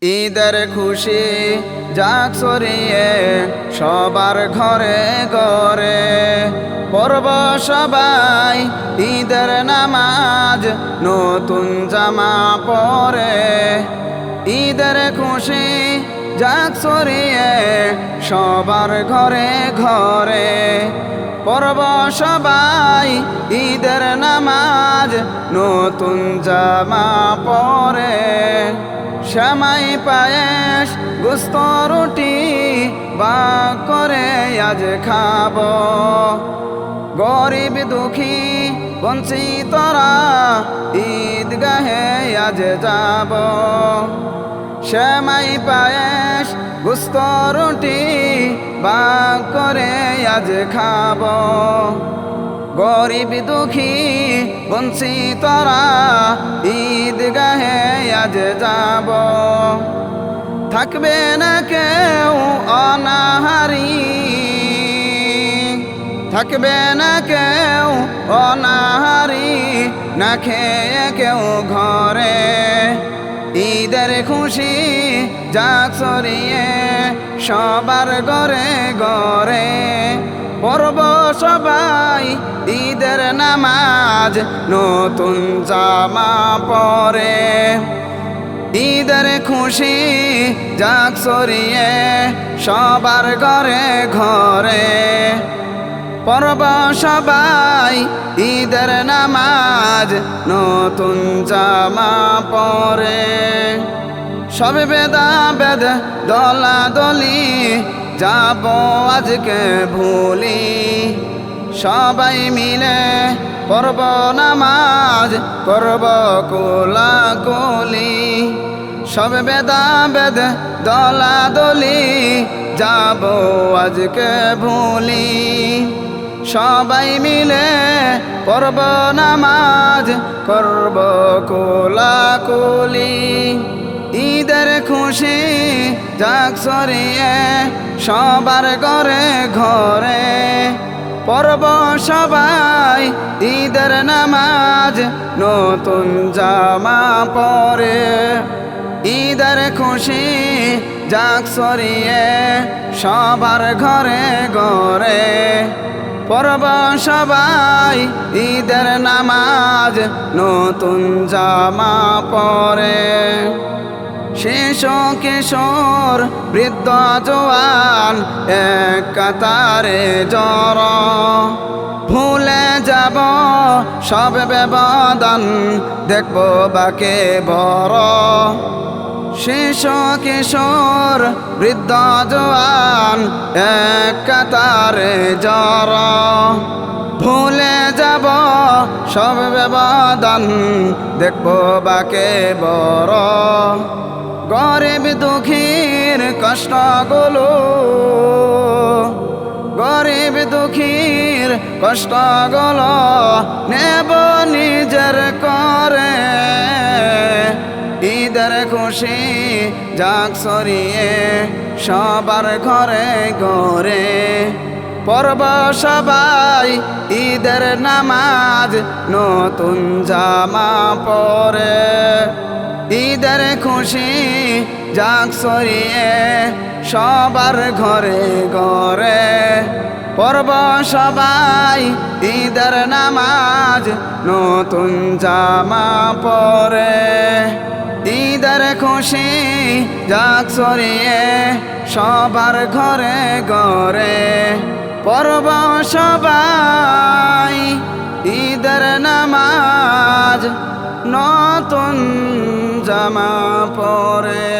ঈদের খুশি যাক ছড়িয়ে সবার ঘরে ঘরে, পড়ব সবাই ঈদের নামাজ নতুন জামা পরে। ঈদের খুশি যাক ছড়িয়ে সবার ঘরে ঘরে, পড়ব সবাই ঈদের নামাজ নতুন জামা পরে। সেমাই পায়েস গোস্ত রুটি ভাগ করে আজ খাব, গরিব দুঃখী বঞ্চিতরা ঈদগাহে আজ যাব। সেমাই পায়েস গোস্ত রুটি ভাগ করে আজ খাব, গরিব দুঃখী বঞ্চিতরা ঈদগাহে আজ যাব। থাকবে না কেউ অনাহারি, থাকবে না কেউ অনাহারি, না খেয়ে কেউ ঘরে। ঈদের খুশি যাক ছড়িয়ে সবার ঘরে ঘরে, পড়ব সবাই ঈদের নামাজ নতুন জামা পরে। ঈদের খুশি যাক ছড়িয়ে সবার ঘরে ঘরে, পড়ব সবাই ঈদের নামাজ নতুন জামা পরে। সবে বেদা বেদ দলা দলি যাব আজকে ভুলি, সবাই মিলে পড়ব নামাজ করব কোলাকুলি। সবে বেদা বেদ দলা দলি যাব আজকে ভুলি, সবাই মিলে পড়ব নামাজ করব কোলাকুলি। ঈদের খুশি যাক ছড়িয়ে সবার ঘরে ঘরে, পড়ব সবাই ঈদের নামাজ নতুন জামা পরে। ঈদের খুশি যাক ছড়িয়ে সবার ঘরে ঘরে, পড়ব সবাই ঈদের নামাজ নতুন জামা পরে। শিশু কিশোর বৃদ্ধ জওয়ান এক কাতারে জড়, ভুলে যাব সব ব্যবধান দেখব বাকে বড়। শিশু কিশোর বৃদ্ধ জওয়ান এক কাতারে জড়, ভুলে যাব সব ব্যবধান দেখব বাকে বড়। গরিব দুঃখীর কষ্টগুলো, গরিব দুঃখীর কষ্টগুলো নেব নিজের করে। ঈদের খুশি যাক ছড়িয়ে সবার ঘরে ঘরে, পড়ব সবাই ঈদের নামাজ নতুন জামা পরে। ঈদের খুশি যাক ছড়িয়ে সবার ঘরে ঘরে, পড়ব সবাই ঈদের নামাজ নতুন জামা পরে। ঈদের খুশি যাক ছড়িয়ে সবার ঘরে ঘরে, পড়ব সবাই ঈদের নামাজ নতুন জামা পরে।